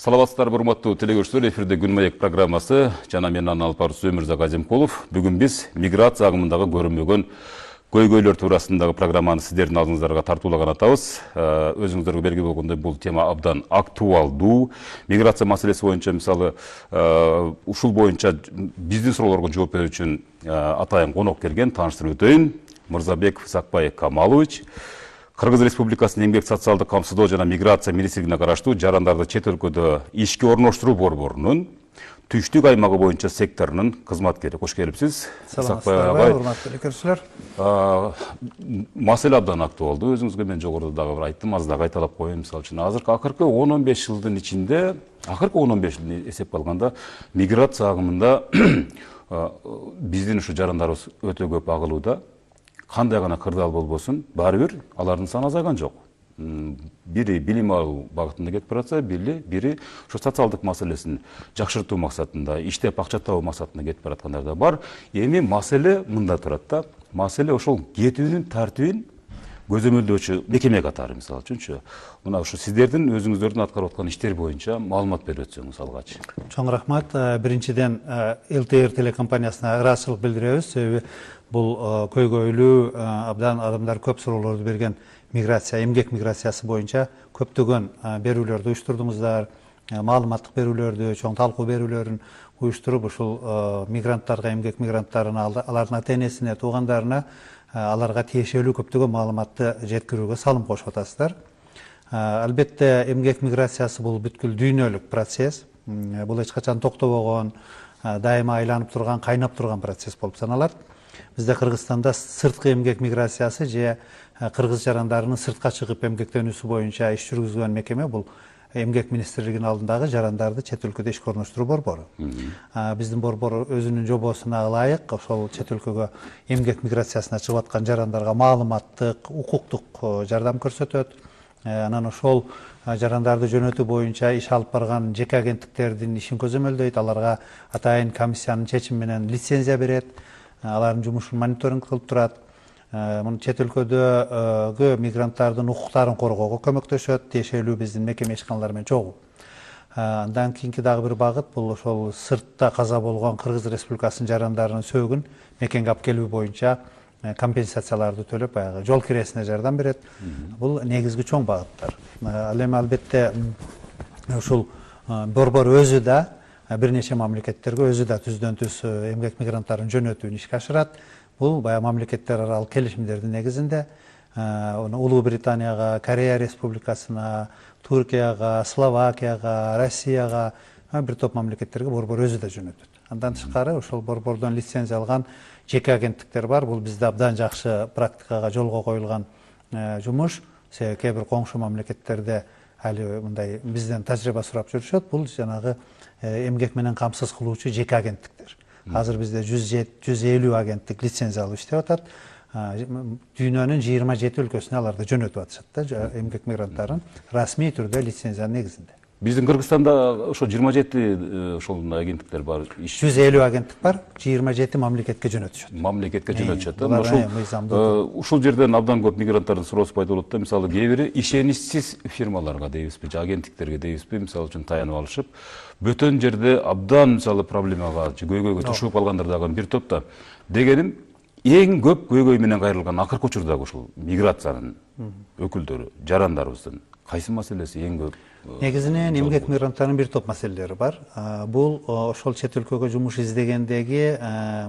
Саламатсыздар, урматтуу телекөрүүчүлөр, эфирде Күн маек программасы жана мен анын алып баруучусу Өмүрзак Азимкулов. Бүгүн биз миграция агымындагы көрүнбөгөн көйгөйлөр туурасындагы программаны сиздердин алдыңыздарга тартуулаган атабыз. Өзүңүздөргө белгилүү болгондой, бул тема абдан актуалдуу. Миграция маселеси боюнча, мисалы, ушул боюнча биздин суроолорго жооп берүү үчүн атайын конок келген, тааныштырып өтөйүн. Мырзабек Сакбай Камалович, Кыргыз Республикасынын эмгек социалдык камсыздоо жана миграция министрлигине караштуу жарандарды чет өлкөдө ишке орноштуруу борборунун түштүк аймагы боюнча секторунун кызматкери. Кош келипсиз. Сакбай агай, урматтуу телекөрүүчүлөр. Маселе абдан актуалдуу. Өзүңүзгө мен жогоруда дагы бир айттым, азыр да кайталап коеюн. Мисалы үчүн акыркы 10-15 жылдын ичинде, акыркы 10-15 жылды эсепке алганда, миграция агымында биздин ушу жарандарыбыз өтө көп агылууда. Кандай гана кырдаал болбосун, баары бир алардын саны азайган жок. Бири билим алуу багытында кетип баратса, бири ушу социалдык маселесин жакшыртуу максатында, иштеп акча табуу максатында кетип бараткандар да бар. Эми маселе мында турат да. Маселе ошол кетүүнүн тартибин көзөмөлдөөчү мекеме катары, мисалы үчүнчү. Мына ушу сиздердин өзүңүздөрдүн аткарып аткан иштер боюнча маалымат берип өтсөңүз алгач. Чоң рахмат. Биринчиден ЛТР телекомпаниясына ыраазычылык билдиребиз. Себеби бул көйгөйлүү абдан адамдар көп суроолорду берген миграция, эмгек миграциясы боюнча көптөгөн берүүлөрдү уюштурдуңуздар, маалыматтык берүүлөрдү, чоң талкуу берүүлөрүн уюштуруп, ушул мигранттарга, эмгек мигранттарына, алардын ата-энесине, туугандарына, аларга тиешелүү көптөгөн маалыматты жеткирүүгө салым кошуп атасыздар. Албетте эмгек миграциясы бул бүткүл дүйнөлүк процесс. Бул эч качан токтобогон, дайыма айланып турган, кайнап турган процесс болуп саналат. Бизде Кыргызстанда сырткы эмгек миграциясы же кыргыз жарандарынын сыртка чыгып эмгектенүүсү боюнча иш жүргүзгөн мекеме бул эмгек министрлигинин алдындагы жарандарды чет өлкөдө ишке орноштуруу борбору. Биздин борбор өзүнүн жобосуна ылайык ошол чет өлкөгө эмгек миграциясына чыгып аткан жарандарга маалыматтык, укуктук жардам көрсөтөт. Анан ошол жарандарды жөнөтүү боюнча иш алып барган жеке агенттиктердин ишин көзөмөлдөйт, аларга атайын комиссиянын чечими менен лицензия берет, алардын жумушун мониторинг кылып турат. Муну чет өлкөдөгү мигранттардын укуктарын коргоого көмөктөшөт, тиешелүү биздин мекеме ишканалар менен чогуу. Андан кийинки дагы бир багыт бул ошол сыртта каза болгон Кыргыз Республикасынын жарандарынын сөөгүн мекенге алып келүү боюнча компенсацияларды төлөп, баягы жол киресине жардам берет. Бул негизги чоң багыттар. Ал эми албетте ушул борбор өзү да бир нече мамлекеттерге өзү да түздөн түз эмгек мигранттарын жөнөтүүнү ишке ашырат. Бул баягы мамлекеттер аралык келишимдердин негизинде Улуу Британияга, Корея Республикасына, Туркияга, Словакияга, Россияга, бир топ мамлекеттерге борбор өзү да жөнөтөт. Андан тышкары ошол борбордон лицензия алган жеке агенттиктер бар. Бул бизде абдан жакшы практикага жолго коюлган жумуш. Себеби кээ бир коңшу мамлекеттерде али мындай бизден тажрыйба сурап жүрүшөт. Бул жанагы эмгек менен камсыз кылуучу жеке агенттиктер. Азыр бизде 150 агенттик лицензия алып иштеп атат. Дүйнөнүн 27 өлкөсүнө аларды жөнөтүп атышат да, эмгек мигранттарын расмий түрдө лицензиянын негизинде. Биздин Кыргызстанда ошо 27 ошол агенттиктер бар. 150 агенттик бар, 27 мамлекетке жөнөтүшөт. Мамлекетке жөнөтүшөт. Ушул жерден абдан көп мигранттардын суроосу пайда болот да. Мисалы, кээ бири ишеничсиз фирмаларга дейбизби, же агенттиктерге дейбизби, мисалы үчүн таянып алышып, бөтөн жерде абдан мисалы проблемага, көйгөйгө тушуп калгандар дагы бир топ да. Дегеним, эң көп көйгөй менен кайрылган акыркы учурдагы ушул миграциянын өкүлдөрү, жарандарыбыздын кайсы маселеси эң көп? Негизинен эмгек мигранттарынын бир топ маселелери бар. Бул ошол чет өлкөгө жумуш издегендеги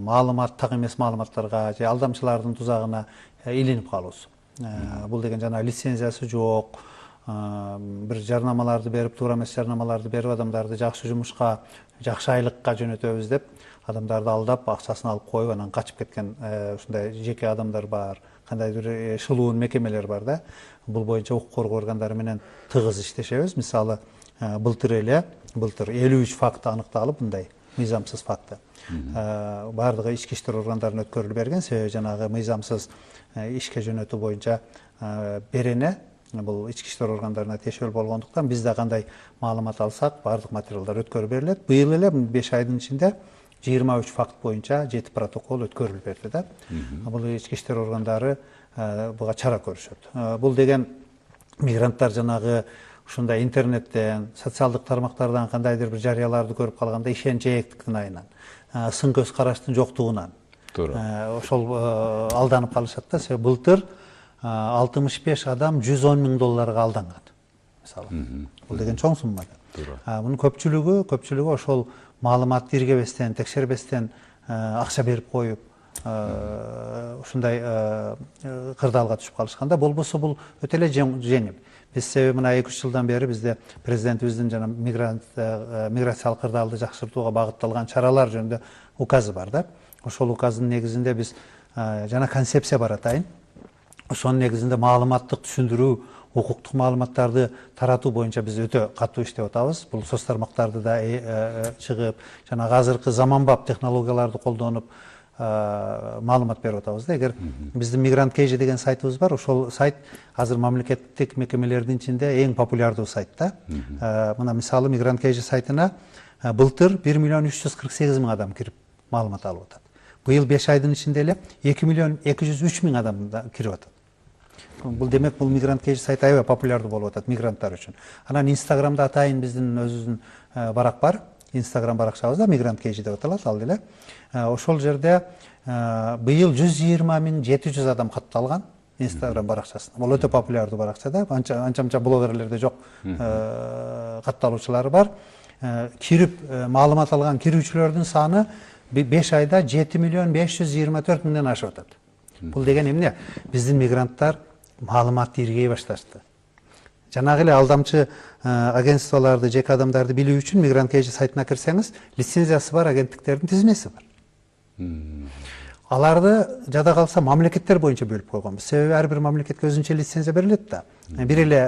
маалымат, так эмес маалыматтарга же алдамчылардын тузагына илинип калуусу. Бул деген жана лицензиясы жок, бир жарнамаларды берип, туура эмес жарнамаларды берип, адамдарды жакшы жумушка, жакшы айлыкка жөнөтөбүз деп, адамдарды алдап, акчасын алып коюп, анан качып кеткен ушундай жеке адамдар бар. Кандайдыр шылуун мекемелер бар да. Бул боюнча укук коргоо органдары менен тыгыз иштешебиз. Мисалы, былтыр 53 факт аныкталып, мындай мыйзамсыз факты. Бардыгы ички иштер органдарына өткөрүлүп берген. Себеби жанагы мыйзамсыз ишке жөнөтүү боюнча берене бул ички иштер органдарына тиешелүү болгондуктан бизде кандай маалымат алсак, бардык материалдар өткөрүлүп берилет. Быйыл эле 5 айдын ичинде 23 факт боюнча 7 протокол өткөрүлүп берди да. Бул ички иштер органдары буга чара көрүшөт. Бул деген мигранттар жанагы ушундай интернеттен, социалдык тармактардан кандайдыр бир жарыяларды көрүп калганда ишенчээктиктин айынан, сын көз караштын жоктугунан ошол алданып калышат да. Себеби былтыр 65 адам $110,000 алданган. Мисалы, бул деген чоң сумма. Мунун көпчүлүгү ошол маалыматты иргебестен, текшербестен акча берип коюп, ушундай кырдаалга түшүп калышканда, болбосо бул өтө эле жеңил. Биз себеби мына 2-3 жылдан бери бизде президентибиздин жана миграциялык кырдаалды жакшыртууга багытталган чаралар жөнүндө указы бар да. Ошол указдын негизинде биз жана концепция бар атайын. Ошонун негизинде маалыматтык түшүндүрүү, укуктук маалыматтарды таратуу боюнча биз өтө катуу иштеп атабыз. Бул соц тармактарды да чыгып, жана азыркы заманбап технологияларды колдонуп маалымат берип атабыз да. Эгер биздин Migrant KG деген сайтыбыз бар, ошол сайт азыр мамлекеттик мекемелердин ичинде эң популярдуу сайт да. Мына мисалы Migrant KG сайтына былтыр 1,348,000 адам кирип маалымат алып атат. Быйыл 5 айдын ичинде эле 2,203,000 адам кирип атат. Бул демек бул Migrant KG сайты аябай популярдуу болуп атат мигранттар үчүн. Анан Инстаграмда атайын биздин өзүбүздүн барак бар. Инстаграм баракчабызда Migrant KG деп аталат ал деле. Ошол жерде быйыл 120,700 адам катталган Инстаграм баракчасына. Бул өтө популярдуу баракча да. Анча блогерлерде жок катталуучулары бар. Кирип маалымат алган кирүүчүлөрдүн саны 5 айда 7,524,000ден ашып атат. Бул деген эмне? Биздин мигранттар маалыматты иргей башташты. Жанагы эле алдамчы агентстволорду, жеке адамдарды билүү үчүн Migrant KG сайтына кирсеңиз, лицензиясы бар агенттиктердин тизмеси бар. Аларды жада калса мамлекеттер боюнча бөлүп койгонбуз. Себеби ар бир мамлекетке өзүнчө лицензия берилет да. Бир эле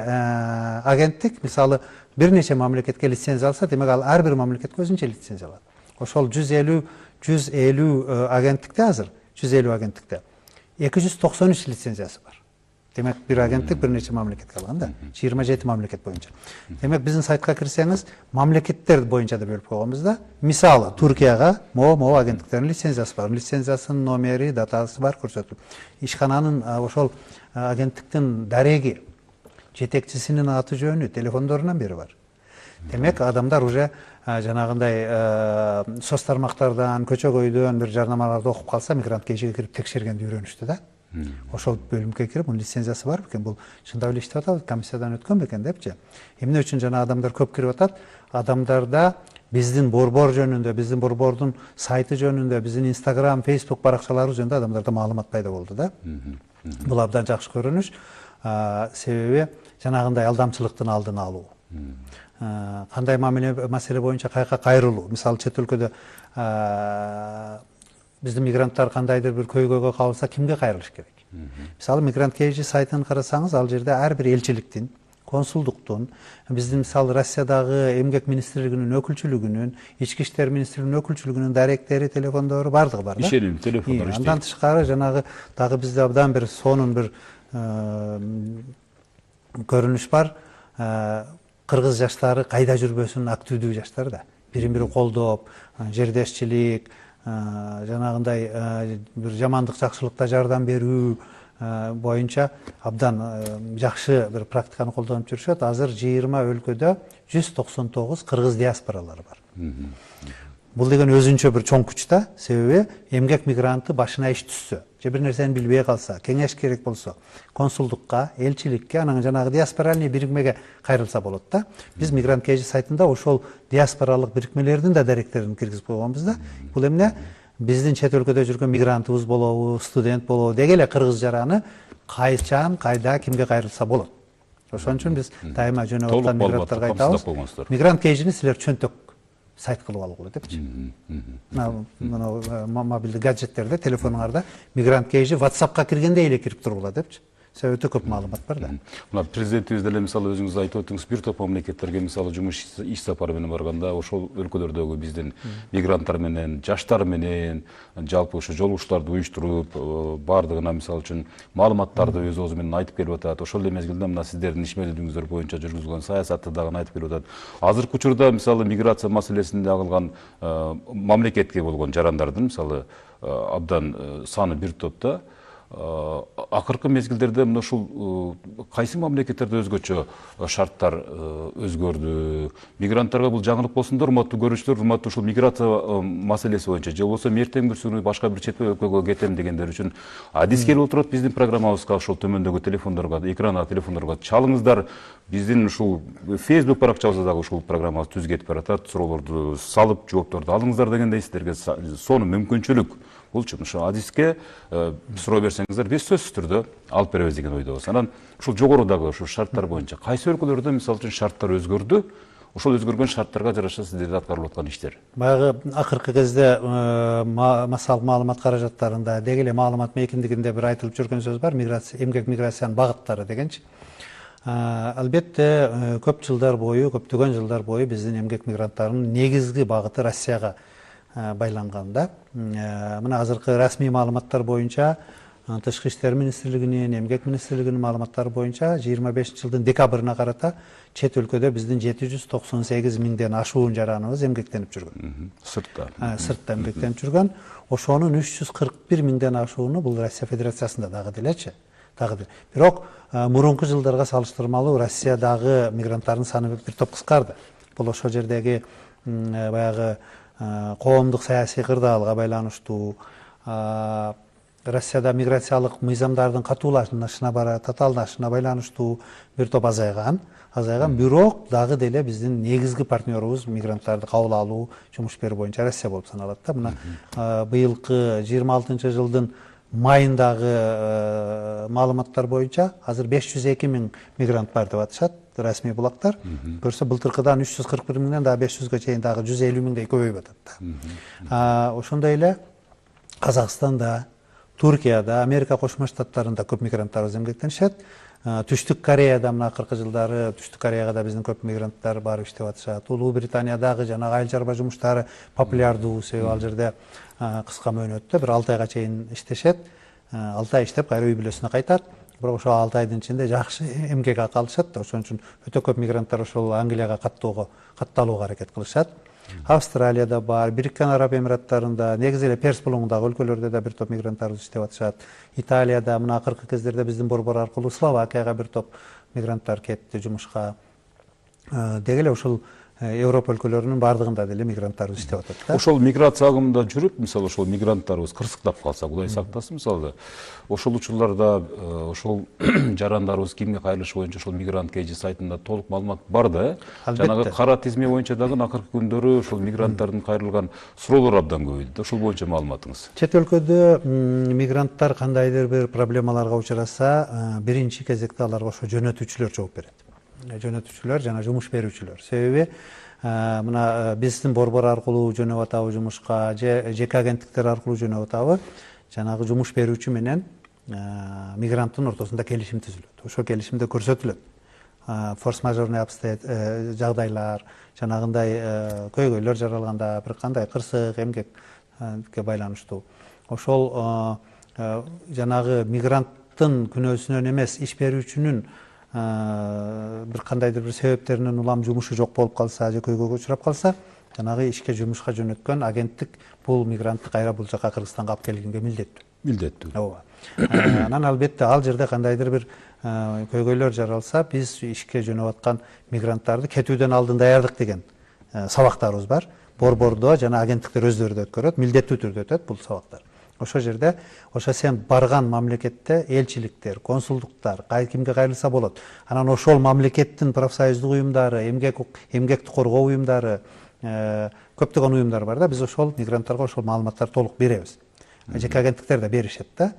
агенттик, мисалы, бир нече мамлекетке лицензия алса, демек ал ар бир мамлекетке өзүнчө лицензия алат. Ошол 150 агенттикте азыр, 150 агенттикте 293 лицензиясы бар. Демек бир агенттик бир нече мамлекетке алган да, 27 мамлекет боюнча. Демек биздин сайтка кирсеңиз, мамлекеттер боюнча да бөлүп койгонбуз да. Мисалы, Туркияга могу агенттиктердин лицензиясы бар, лицензиясынын номери, датасы бар көрсөтүлүп. Ишкананын ошол агенттиктин дареги, жетекчисинин аты жөнү, телефондорунан бери бар. Демек адамдар уже жанагындай соц тармактардан, көчө көйдөн бир жарнамаларды окуп калса, Migrant KGге кирип текшергенди үйрөнүштү да. Ошол бөлүмгө кирип, мунун лицензиясы бар бекен, бул чындап эле иштеп атат, комиссиядан өткөн бекен депчи. Эмне үчүн жана адамдар көп кирип атат? Адамдарда биздин борбор жөнүндө, биздин борбордун сайты жөнүндө, биздин Instagram, Facebook баракчалары жөнүндө адамдарда маалымат пайда болду да. Бул абдан жакшы көрүнүш. Себеби жанагындай алдамчылыктын алдын алуу. Кандай маселе боюнча кайка кайрылуу. Мисалы, чет өлкөдө биздин мигранттар кандайдыр бир көйгөйгө кабылса, кимге кайрылыш керек? Мисалы, Migrant KG сайтын карасаңыз, ал жерде ар бир элчиликтин, консулдуктун, биздин мисалы Россиядагы эмгек министрлигинин өкүлчүлүгүнүн, ички иштер министрлигинин өкүлчүлүгүнүн даректери, телефондору бардыгы бар да. Ишеним телефондор иштейт. Андан тышкары жанагы дагы бизде абдан бир сонун бир көрүнүш бар. Кыргыз жаштары кайда жүрбөсүн, активдүү жаштар да. Бирин бири колдоп, жердешчилик, жанагындай бир жамандык жакшылыкта жардам берүү боюнча абдан жакшы бир практиканы колдонуп жүрүшөт. Азыр 20 өлкөдө 199 кыргыз диаспоралары бар. Бул деген өзүнчө бир чоң күч да, себеби эмгек мигранты башына иш түшсө, же бир нерсени билбей калса, кеңеш керек болсо, консулдукка, элчиликке, анан жанагы диаспоральный бирикмеге кайрылса болот да. Биз Migrant KG сайтында ошол диаспоралык бирикмелердин да даректерин киргизип койгонбуз да. Бул эмне? Биздин чет өлкөдө жүргөн мигрантыбыз болобу, студент болобу, деги эле кыргыз жараны кайчан, кайда, кимге кайрылса болот. Ошон үчүн биз дайыма жөнөп аткан мигранттарга айтабыз, Migrant KGни силер чөнтөк сайт кылып алгыла депчи. Мына мобилдик гаджеттерде, телефонуңарда Migrant KG WhatsAppка киргендей эле кирип тургула депчи. Себеби өтө көп маалымат бар да. Мына президентибиз деле мисалы өзүңүз айтып өттүңүз, бир топ мамлекеттерге мисалы жумуш иш сапары менен барганда, ошол өлкөлөрдөгү биздин мигранттар менен, жаштар менен, жалпы ошо жолугуштарды уюштуруп, бардыгына мисалы үчүн маалыматтарды өз оозу менен айтып келип атат. Ошол эле мезгилде мына сиздердин ишмердүүлүгүңүздөр боюнча жүргүзүлгөн саясатты дагы айтып келип атат. Азыркы учурда мисалы миграция маселесинде агылган мамлекетке болгон жарандардын мисалы абдан саны бир топта. акыркы мезгилдерде мына ушул кайсы мамлекеттерде өзгөчө шарттар өзгөрдү? Мигранттарга бул жаңылык болсун да, урматтуу көрүүчүлөр, урматтуу ушул миграция маселеси боюнча же болбосо эртең бир күнү башка бир чет өлкөгө кетем дегендер үчүн адис келип отурат биздин программабызга, ошол төмөндөгү телефондорго, экрандагы телефондорго чалыңыздар. Биздин ушул Facebook баракчабызда дагы ушул программабыз түз кетип баратат. Суроолорду салып, жоопторду алыңыздар дегендей, сиздерге сону мүмкүнчүлүк. Булчу ошо адиске суроо берсеңиздер, биз сөзсүз түрдө алып беребиз деген ойдобуз. Анан ушул жогорудагы ушул шарттар боюнча кайсы өлкөлөрдө мисалы үчүн шарттар өзгөрдү? Ошол өзгөргөн шарттарга жараша сиздерде аткарылып аткан иштер. Баягы акыркы кезде массалык маалымат каражаттарында деги эле маалымат мейкиндигинде бир айтылып жүргөн сөз бар, миграция, эмгек миграциянын багыттары дегенчи. Албетте көп жылдар бою, көптөгөн жылдар бою биздин эмгек мигранттарынын негизги багыты Россияга байланган да. Мына азыркы расмий маалыматтар боюнча Тышкы иштер министрлигинин, эмгек министрлигинин маалыматтары боюнча 25-жылдын декабрына карата чет өлкөдө биздин 798 миңден ашуун жараныбыз эмгектенип жүргөн. Сыртта эмгектенип жүргөн. Ошонун 341 миңден ашууну бул Россия Федерациясында дагы делечи. Бирок мурунку жылдарга салыштырмалуу Россиядагы мигранттардын саны бир топ кыскарды. Бул ошол жердеги баягы коомдук саясий кырдаалга байланыштуу, Россияда миграциялык мыйзамдардын катуулашына татаалдашына байланыштуу бир топ азайган, бирок дагы деле биздин негизги партнерубуз мигранттарды кабыл алуу, жумуш берүү боюнча Россия болуп саналат да. Мына быйылкы 26-жылдын майындагы маалыматтар боюнча азыр 502 миң мигрант бар деп атышат расмий булактар. Көрсө былтыркыдан 341 миңден дагы 500га чейин дагы 150 миңдей көбөйүп атат да. Ошондой эле Казакстанда, Туркияда, Америка Кошмо Штаттарында көп мигранттарыбыз эмгектенишет. Түштүк Кореяда мына акыркы жылдары Түштүк Кореяга да биздин көп мигранттар барып иштеп атышат. Улуу Британиядагы жанагы айыл чарба жумуштары популярдуу, себеби ал жерде кыска мөөнөттө бир 6 айга чейин иштешет. 6 ай иштеп кайра үй бүлөсүнө кайтат. Бирок ошол 6 айдын ичинде жакшы эмгек акы алышат да. Ошон үчүн өтө көп мигранттар ошол Англияга катталууга аракет кылышат. Австралияда бар, Бириккен Араб Эмираттарында, негизи эле Перс булуңундагы өлкөлөрдө да бир топ мигранттарыбыз иштеп атышат. Италияда мына акыркы кездерде биздин борбор аркылуу Словакияга бир топ мигранттар кетти жумушка. Деги эле ушул Европа өлкөлөрүнүн бардыгында деле мигранттарыбыз иштеп атат да. Ошол миграция агымында жүрүп, мисалы ошол мигранттарыбыз кырсыктап калса, Кудай сактасын, мисалы ошол учурларда ошол жарандарыбыз кимге кайрылышы боюнча ошол мигрант KG сайтында толук маалымат бар да. Жанагы кара тизме боюнча дагы акыркы күндөрү ошол мигранттардын кайрылган суроолор абдан көбөйдү да. Ошол боюнча маалыматыңыз. Чет өлкөдө мигранттар кандайдыр бир проблемаларга учураса, биринчи кезекте аларга ошо жөнөтүүчүлөр жооп берет. Жөнөтүүчүлөр жана жумуш берүүчүлөр. Себеби мына биздин борбор аркылуу жөнөп атабы жумушка, же жеке агенттиктер аркылуу жөнөп атабы, жанагы жумуш берүүчү менен мигранттын ортосунда келишим түзүлөт. Ошол келишимде көрсөтүлөт форс-мажорный жагдайлар, жанагындай көйгөйлөр жаралганда, бир кандай кырсык, эмгекке байланыштуу. Ошол жанагы мигранттын күнөөсүнөн эмес, иш берүүчүнүн бир кандайдыр бир себептеринен улам жумушу жок болуп калса, же көйгөйгө учурап калса, жанагы ишке жумушка жөнөткөн агенттик бул мигрантты кайра бул жака Кыргызстанга алып келгенге милдеттүү. Ооба. Анан албетте ал жерде кандайдыр бир көйгөйлөр жаралса, биз ишке жөнөп аткан мигранттарды кетүүдөн алдын даярдык деген сабактарыбыз бар. Борбордо жана агенттиктер өздөрү да өткөрөт, милдеттүү түрдө өтөт бул сабактар. Ошол жерде, ошо сен барган мамлекетте элчиликтер, консулдуктар, кимге кайрылса болот. Анан ошол мамлекеттин профсоюздук уюмдары, эмгекти коргоо уюмдары, көптөгөн уюмдар бар да. Биз ошол мигранттарга ошол маалыматтарды толук беребиз. Жеке агенттиктер да беришет да.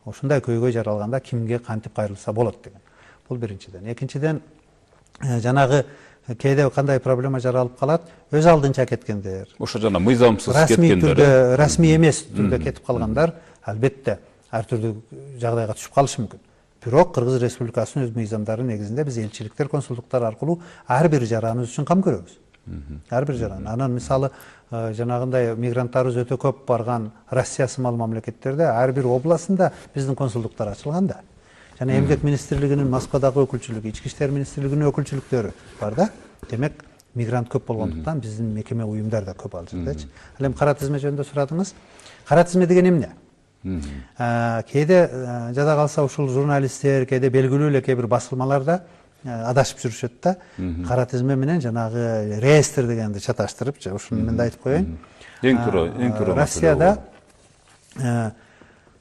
Ошондой көйгөй жаралганда кимге кантип кайрылса болот деген. Бул биринчиден. Экинчиден, жанагы кээде кандай проблема жаралып калат, өз алдынча кеткендер. Ошо жана мыйзамсыз кеткендер. Расмий эмес түрдө кетип калгандар албетте ар түрдүү жагдайга түшүп калышы мүмкүн. Бирок Кыргыз Республикасынын өз мыйзамдары негизинде биз элчиликтер, консулдуктар аркылуу ар бир жараныбыз үчүн кам көрөбүз. Ар бир жаран. Анан мисалы жанагындай мигранттарыбыз өтө көп барган Россия сымал мамлекеттерде ар бир областында биздин консулдуктар ачылган да. Жана эмгек министрлигинин Москвадагы өкүлчүлүгү, ички иштер министрлигинин өкүлчүлүктөрү бар да. Демек, мигрант көп болгондуктан биздин мекеме уюмдар да көп ал жердечи. Ал эми кара тизме жөнүндө сурадыңыз. Кара тизме деген эмне? Кээде жада калса ушул журналисттер, кээде белгилүү эле кээ бир басылмаларда адашып жүрүшөт да. Кара тизме менен жанагы реестр дегенди чаташтырып, ушуну мен да айтып коеюн. Эң көрө Россияда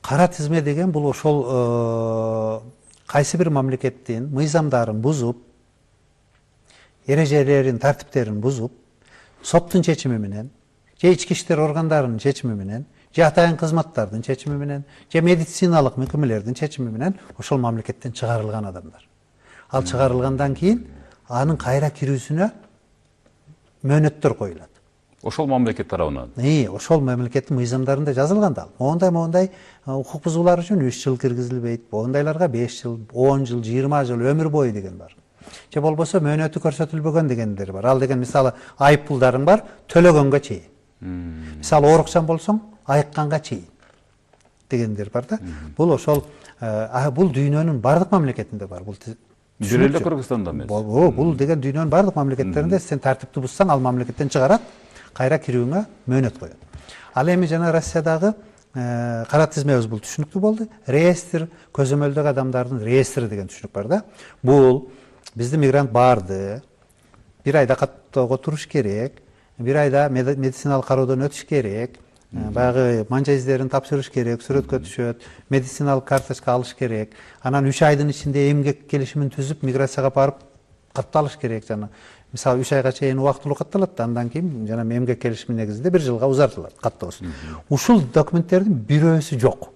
кара тизме деген бул ошол кайсы бир мамлекеттин мыйзамдарын бузуп, эрежелерин, тартиптерин бузуп, соттун чечими менен, же ички иштер органдарынын чечими менен, же атайын кызматтардын чечими менен, же медициналык мекемелердин чечими менен ошол мамлекеттен чыгарылган адамдар. Ал чыгарылгандан кийин анын кайра кирүүсүнө мөөнөттөр коюлат. Ошол мамлекет тарабынан. Ошол мамлекеттин мыйзамдарында жазылган да. Моундай укук бузуулар үчүн 3 жыл киргизилбейт, моундайларга 5 жыл, 10 жыл, 20 жыл өмүр бою деген бар. Же болбосо мөөнөтү көрсөтүлбөгөн дегендер бар. Ал деген мисалы айып пулдарың бар, төлөгөнгө чейин. Мисалы оорукчан болсоң, айыкканга чейин дегендер бар да. Бул ошол бул дүйнөнүн бардык мамлекетинде бар. Бул бир эле Кыргызстанда эмес. Бул деген дүйнөнүн бардык мамлекеттеринде сен тартипти бузсаң, ал мамлекеттен чыгарат, кайра кирүүңө мөөнөт коет. Ал эми жана Россиядагы кара тизмебиз бул түшүнүктүү болду. Реестр, көзөмөлдөгү адамдардын реестри деген түшүнүк бар да. Бул биздин мигрант барды, бир айда каттоого туруш керек, бир айда медициналык кароодон өтүш керек, баягы манжа издерин тапшырыш керек, сүрөткө түшөт, медициналык карточка алыш керек, анан 3 айдын ичинде эмгек келишимин түзүп, миграцияга барып катталыш керек жана. Мисалы 3 айга чейин убактылуу катталат, андан кийин жана эмгек келишими негизинде 1 жылга узартылат каттоосу. Ушул документтердин бирөөсү жок.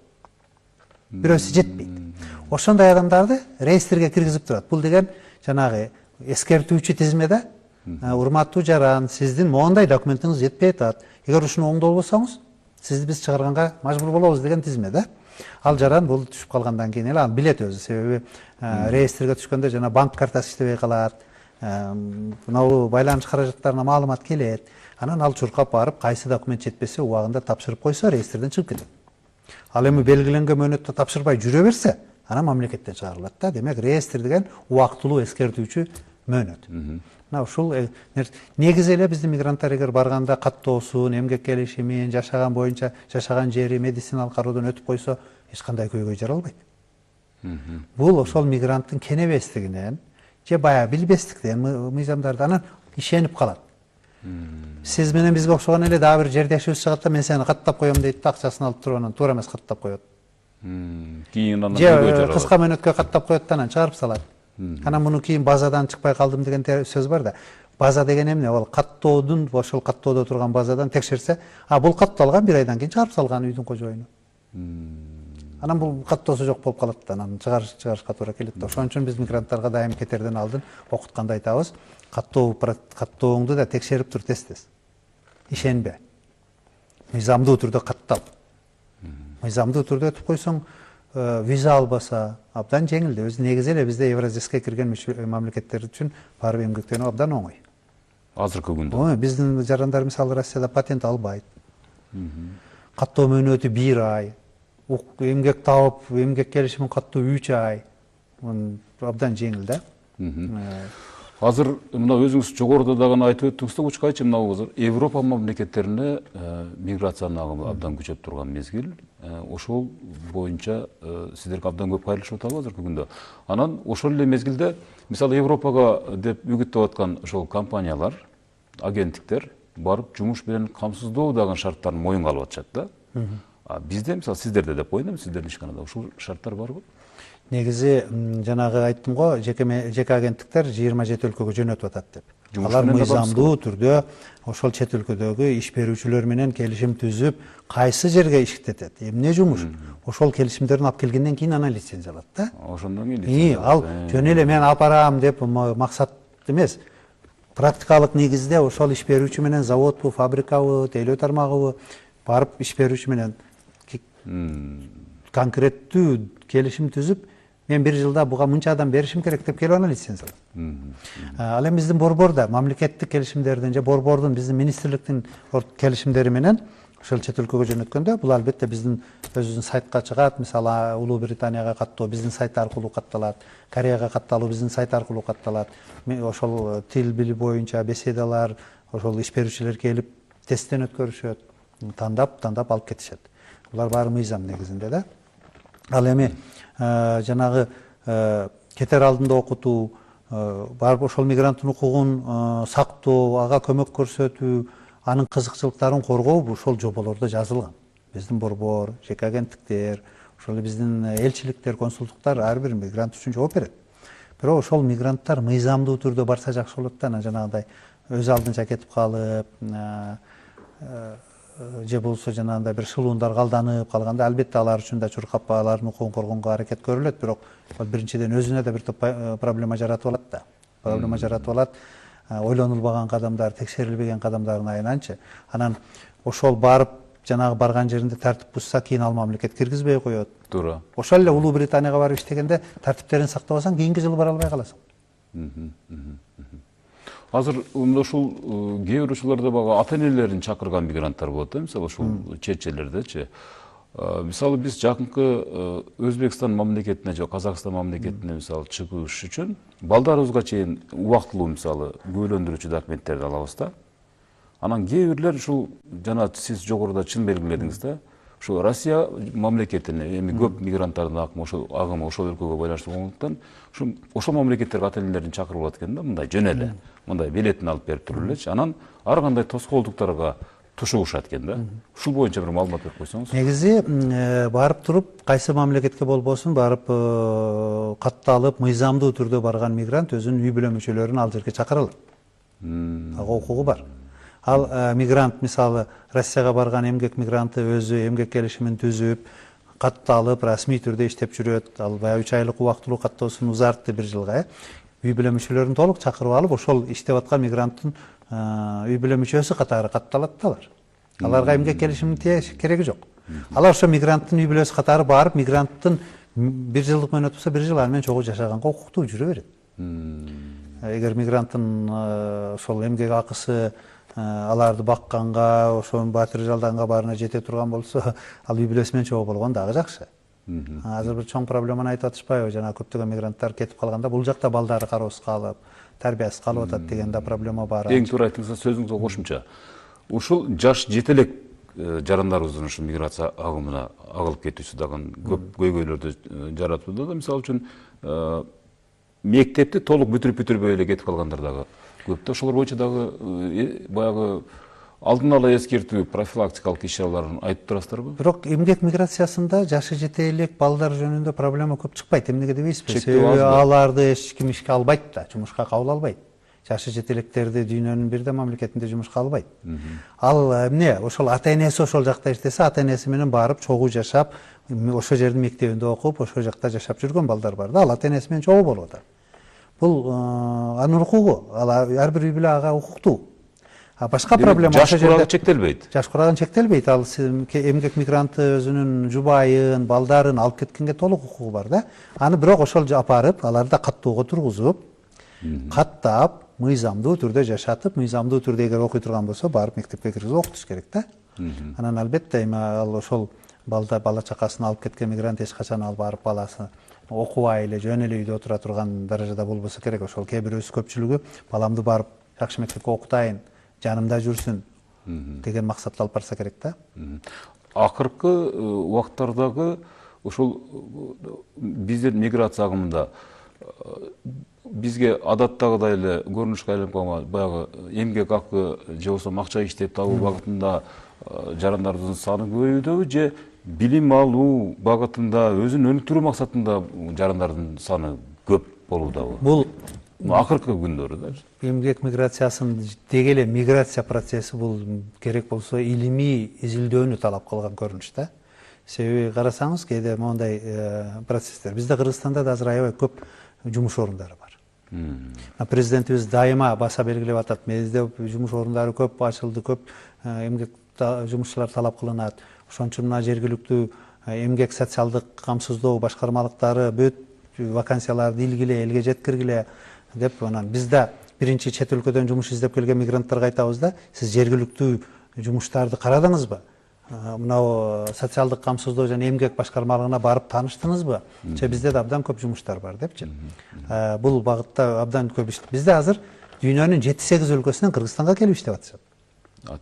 Бирөөсү жетпейт. Ошондой адамдарды реестрге киргизип турат. Бул деген жанагы эскертүүчү тизмеде, урматтуу жаран, сиздин моундай документиңиз жетпей атат. Эгер ушуну оңдолбосоңуз, сизди биз чыгарганга мажбур болобуз деген тизме да. Ал жаран бул түшүп калгандан кийин эле аны билет өзү. Себеби реестрге түшкөндө жана банк картасы иштебей калат. Мынау байланыш каражаттарына маалымат келет. Анан ал чуркап барып, кайсы документ жетпесе убагында тапшырып койсо, реестрден чыгып кетет. Ал эми белгиленген мөөнөттө тапшырбай жүрө берсе, анан мамлекеттен чыгарылат да. Демек, реестр деген убактылуу эскертүүчү мөөнөт. Мына ушул негизи эле биздин мигранттар эгер барганда каттоосун, эмгек келишимин, жашаган боюнча жашаган жери, медициналык кароодон өтүп койсо, эч кандай көйгөй жаралбайт. Бул ошол мигранттын кенебестигинен, же баягы билбестиктен мыйзамдарды анан ишенип калат. Сиз менен бизге окшогон эле дагы бир жердешибиз чыгат да, мен сени каттап коем дейт да, акчасын алып туруп анан туура эмес каттап коет. Кийин анан же кыска мөөнөткө каттап коет да, анан чыгарып салат. Анан муну кийин базадан чыкпай калдым деген сөз бар да. База деген эмне? Ал каттоодун, ошол каттоодо турган базадан текшерсе, бул катталган 1 айдан кийин чыгарып салган үйдүн кожоюну. Анан бул каттоосу жок болуп калат да, анан чыгарышка туура келет да. Ошон үчүн биз мигранттарга дайым кетерден алдын окутканда айтабыз, каттооңду да текшерип тур тез-тез. Ишенбе. Мыйзамдуу түрдө каттал. Мыйзамдуу түрдө өтүп койсоң, виза албаса абдан жеңил. Өзү негизи эле бизде Евразияска кирген мамлекеттер үчүн барып эмгектенүү абдан оңой. Азыркы күндө. Биздин жарандар мисалы Россияда патент албайт. Каттоо мөөнөтү 1 ай. Эмгек таап, эмгек келишимин каттоо 3 ай. Абдан жеңил да. Азыр мына өзүңүз жогоруда дагы айтып өттүңүз да, Учкайчы, мына азыр Европа мамлекеттерине миграциянын агымы абдан күчөп турган мезгил. Ошол боюнча сиздерге абдан көп кайрылышып атабы азыркы күндө. Анан ошол эле мезгилде мисалы Европага деп үгүттөп аткан ошол компаниялар, агенттиктер барып жумуш менен камсыздоо дагы шарттарын моюнга алып атышат да. Бизде мисалы сиздерде деп коеюн, сиздердин ишканада ушул шарттар барбы? Негизи жанагы айттым го, жеке агенттиктер 27 өлкөгө жөнөтүп атат деп. Алар мыйзамдуу түрдө ошол чет өлкөдөгү иш берүүчүлөр менен келишим түзүп, кайсы жерге иштетет, эмне жумуш, ошол келишимдерин алып келгенден кийин анан лицензия алат да. Ошондон кийин лицензия. Ал жөн эле мен алып барам деп максат эмес. Практикалык негизде ошол иш берүүчү менен заводбу, фабрикабы, тейлөө тармагыбы барып иш берүүчү менен конкреттүү келишим түзүп, мен 1 жылда буга мынча адам беришим керек деп келип анан лицензия алат. Ал эми биздин борборда мамлекеттик келишимдердин же борбордун биздин министрликтин келишимдери менен ошол чет өлкөгө жөнөткөндө бул албетте биздин өзүбүздүн сайтка чыгат. Мисалы Улуу Британияга каттоо биздин сайт аркылуу катталат, Кореяга катталуу биздин сайт аркылуу катталат. Ошол тил били боюнча беседалар, ошол иш берүүчүлөр келип тесттен өткөрүшөт, тандап алып кетишет. Булар баары мыйзам негизинде да. Ал эми жанагы кетер алдында окутуу, барып ошол мигранттын укугун сактоо, ага көмөк көрсөтүү, анын кызыкчылыктарын коргоо ошол жоболордо жазылган. Биздин борбор, жеке агенттиктер, ошол биздин элчиликтер, консулдуктар ар бир мигрант үчүн жооп берет. Бирок ошол мигранттар мыйзамдуу түрдө барса жакшы болот да, жанагындай өз алдынча кетип калып, же болбосо жанагындай бир шылуундарга алданып калганда, албетте алар үчүн да чуркап алардын укугун коргонго аракет көрүлөт, бирок биринчиден өзүнө да бир топ проблема жаратып алат да. Проблема жаратып алат. Ойлонулбаган кадамдар, текшерилбеген кадамдардын айынан анан ошол барып жанагы барган жеринде тартип бузса, кийин ал мамлекет киргизбей коет. Туура. Ошол эле Улуу Британияга барып иштегенде тартиптерин сактабасаң, кийинки жылы бара албай каласың. Азыр ушул кээ бир учурларда бага ата-энелерин чакырган мигранттар болот да, мисалы ушул чет-жерлердечи. Мисалы биз жакынкы Өзбекстан мамлекетине же Казакстан мамлекетине мисалы чыгыш үчүн балдарыбызга чейин убактылуу мисалы күбөлөндүрүүчү документтерди алабыз да. Анан кээ бирлер ушул жана сиз жогоруда чын белгиледиңиз да, ушул Россия мамлекетине эми көп мигранттардын агымы ошол өлкөгө байланыштуу болгондуктан ошол мамлекеттерге ата-энелерин чакырып алат экен да, мындай жөн эле. Мындай билетин алып берип туруп элечи. Анан ар кандай тоскоолдуктарга тушугушат экен да. Ушул боюнча бир маалымат берип койсоңуз. Негизи барып туруп кайсы мамлекетке болбосун барып катталып мыйзамдуу түрдө барган мигрант өзүнүн үй бүлө мүчөлөрүн ал жерге чакыра алат. Ага укугу бар. Ал мигрант мисалы Россияга барган эмгек мигранты өзү эмгек келишимин түзүп, катталып, расмий түрдө иштеп жүрөт. Ал баягы 3 айлык убактылуу каттоосун узартты 1 жылга. Үй бүлө мүчөлөрүн толук чакырып алып, ошол иштеп аткан мигранттын үй бүлө мүчөсү катары катталат да алар. Аларга эмгек келишимин кереги жок. Алар ошо мигранттын үй бүлөсү катары барып, мигранттын 1 жылдык мөөнөт болсо 1 жыл аны менен чогуу жашаганга укуктуу жүрө берет. Эгер мигранттын ошол эмгек акысы аларды бакканга, ошонун батир жалданга баарына жете турган болсо, ал үй бүлөсү менен чогуу болгон дагы жакшы. Азыр бир чоң проблеманы айтып атышпайбы? Жана көптөгөн мигранттар кетип калганда, бул жакта балдары кароосуз калып, тарбиясыз калып атат деген да проблема бар. Эң туура айттыңыз, сөзүңүзгө кошумча. Ушул жаш жетелек жарандарыбыздын ушул миграция агымына агылып кетүүсү дагы көп көйгөйлөрдү жаратууда да. Мисалы үчүн мектепти толук бүтүрбөй эле кетип калгандар дагы көп да. Ошолор боюнча дагы баягы алдын ала эскертүү, профилактикалык иш-чараларын айтып турасыздарбы? Бирок эмгек миграциясында жашы жете элек балдар жөнүндө проблема көп чыкпайт. Эмнеге дебейсизби? Себеби аларды эч ким ишке албайт да, жумушка кабыл албайт. Жашы жетелектерди дүйнөнүн бир да мамлекетинде жумушка албайт. Ал эмне? Ошол ата-энеси ошол жакта иштесе, ата-энеси менен барып чогуу жашап, ошол жердин мектебинде окуп, ошол жакта жашап жүргөн балдар бар да. Ал ата-энеси менен чогуу болуп атат. Бул анын укугу. Ал ар бир үй бүлө ага укуктуу. Башка проблема жаш курагы чектелбейт. Жаш курагын чектелбейт. Ал эмгек мигранты өзүнүн жубайын, балдарын алып кеткенге толук укугу бар да. Аны бирок ошол апарып, аларды каттоого тургузуп, каттап, мыйзамдуу түрдө жашатып, мыйзамдуу түрдө эгер окуй турган болсо, барып мектепке киргизип окутуш керек да. Анан албетте эми ал ошол бала чакасын алып кеткен мигрант эч качан ал барып баласы окубай эле жөн эле үйдө отура турган даражада болбосо керек. Ошол кээ бирөөсү көпчүлүгү баламды барып жакшы мектепке окутайын, жанымда жүрсүн деген максатта алып барса керек да. Акыркы убакыттардагы ушул биздин миграция агымында бизге адаттагыдай эле көрүнүшкө айланып калган баягы эмгек акы же болбосо акча иштеп табуу багытында жарандардын саны көбөйүүдөбү же билим алуу багытында өзүн өнүктүрүү максатында жарандардын саны көп болуудабы? Бул акыркы күндөрү эмгек миграциясын деги эле миграция процесси бул керек болсо илимий изилдөөнү талап кылган көрүнүш да. Себеби карасаңыз, кээде моундай процесстер бизде Кыргызстанда да азыр аябай көп жумуш орундары бар. Президентибиз дайыма баса белгилеп атат, бизде жумуш орундары көп ачылды, көп эмгек жумушчулар талап кылынат. Ошон үчүн мына жергиликтүү эмгек социалдык камсыздоо башкармалыктары бүт вакансияларды илгиле, элге жеткиргиле деп анан бизде биринчи чет өлкөдөн жумуш издеп келген мигранттарга айтабыз да, сиз жергиликтүү жумуштарды карадыңызбы? Мына социалдык камсыздоо жана эмгек башкармалыгына барып тааныштыңызбы? Же бизде да абдан көп жумуштар бар депчи. Бул багытта абдан көп иштеп. Бизде азыр дүйнөнүн 7-8 өлкөсүнөн Кыргызстанга келип иштеп атышат.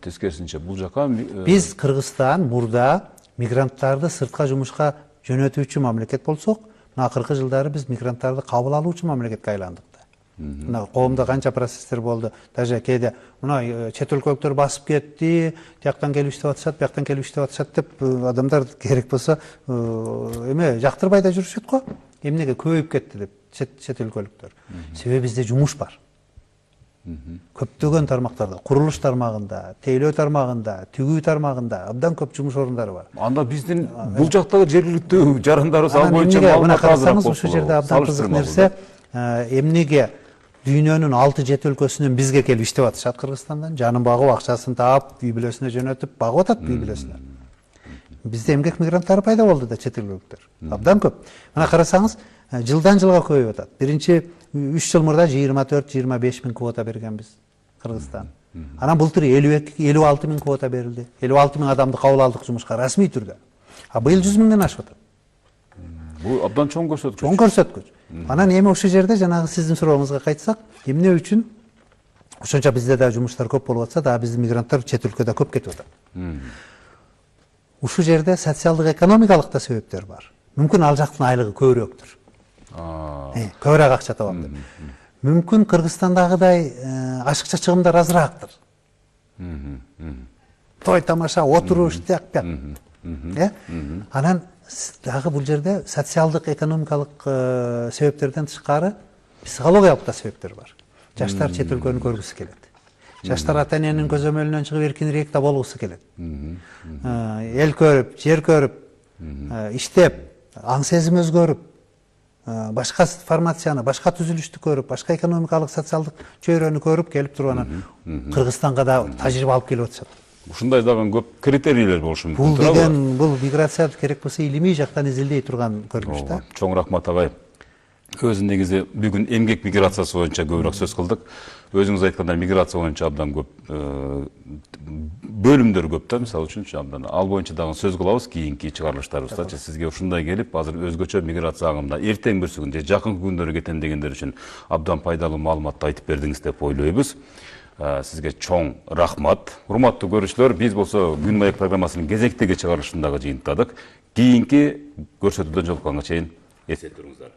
Тескерисинче бул жака биз Кыргызстан мурда мигранттарды сыртка жумушка жөнөтүүчү мамлекет болсок, мына акыркы жылдары биз мигранттарды кабыл алуучу мамлекетке айландык да. Мына коомдо канча процесстер болду. Даже кээде мына чет өлкөлүктөр басып кетти, тияктан келип иштеп атышат, бияктан келип иштеп атышат деп адамдар керек болсо эме жактырбай да жүрүшөт го. Эмнеге көбөйүп кетти деп чет өлкөлүктөр. Себеби бизде жумуш бар. Көптөгөн тармактарда, курулуш тармагында, тейлөө тармагында, тигүү тармагында абдан көп жумуш орундары бар. Анда биздин бул жактагы жергиликтүү жарандарыбыз ал боюнча маалымат карасаңыз, ушул жерде абдан кызык нерсе, эмнеге дүйнөнүн 6-7 өлкөсүнөн бизге келип иштеп атышат Кыргызстандан, жанын багып, акчасын таап, үй бүлөсүнө жөнөтүп багып атат үй бүлөсүнө. Бизде эмгек мигранттары пайда болду да, чет өлкөлүктөр. Абдан көп. Мына карасаңыз, жылдан жылга көбөйүп атат. Биринчи 3 жыл мурда 24-25 миң квота бергенбиз Кыргызстан. Анан былтыр 56 миң квота берилди. 56 миң адамды кабыл алдык жумушка расмий түрдө. А быйыл 100 миңден ашып атат. Бул абдан чоң көрсөткүч. Чоң көрсөткүч. Анан эми ушул жерде жанагы сиздин сурооңузга кайтсак, эмне үчүн ошончо бизде да жумуштар көп болуп атса да, биздин мигранттар чет өлкөдө көп кетип атат. Ушул жерде социалдык экономикалык да себептер бар. Мүмкүн ал жактын айлыгы көбүрөөктүр. Көбүрөөк акча табам деп. Мүмкүн Кыргызстандагыдай ашыкча чыгымдар азыраактыр. Той тамаша, отуруш, тияк. Анан дагы бул жерде социалдык экономикалык себептерден тышкары психологиялык да себептер бар. Жаштар чет өлкөнү көргүсү келет. Жаштар ата эненин көзөмөлүнөн чыгып эркинирээк да болгусу келет. Эл көрүп, жер көрүп, иштеп, аң сезим өзгөрүп, башка формацияны, башка түзүлүштү көрүп, башка экономикалык, социалдык чөйрөнү көрүп келип туруп анан Кыргызстанга да тажрыйба алып келип атышат. Ушундай дагы көп критерийлер болушу мүмкүн. Бул деген, бул миграция керек болсо илимий жактан изилдей турган көрүнүш да. Чоң рахмат агай. Өзү негизи бүгүн эмгек миграциясы боюнча көбүрөөк сөз кылдык. Өзүңүз айткандай миграция боюнча абдан көп бөлүмдөр көп да, мисалы үчүн абдан ал боюнча дагы сөз кылабыз кийинки чыгарылыштарыбызда. Сизге ушундай келип, азыр өзгөчө миграция агымында эртең бүрсү күн же жакынкы күндөрү кетем дегендер үчүн абдан пайдалуу маалыматты айтып бердиңиз деп ойлойбуз. Сизге чоң рахмат. Урматтуу көрүүчүлөр, биз болсо Күн маек программасынын кезектеги чыгарылышындагы жыйынтыктадык. Кийинки көрсөтүүдөн жолукканга чейин эсен туруңуздар.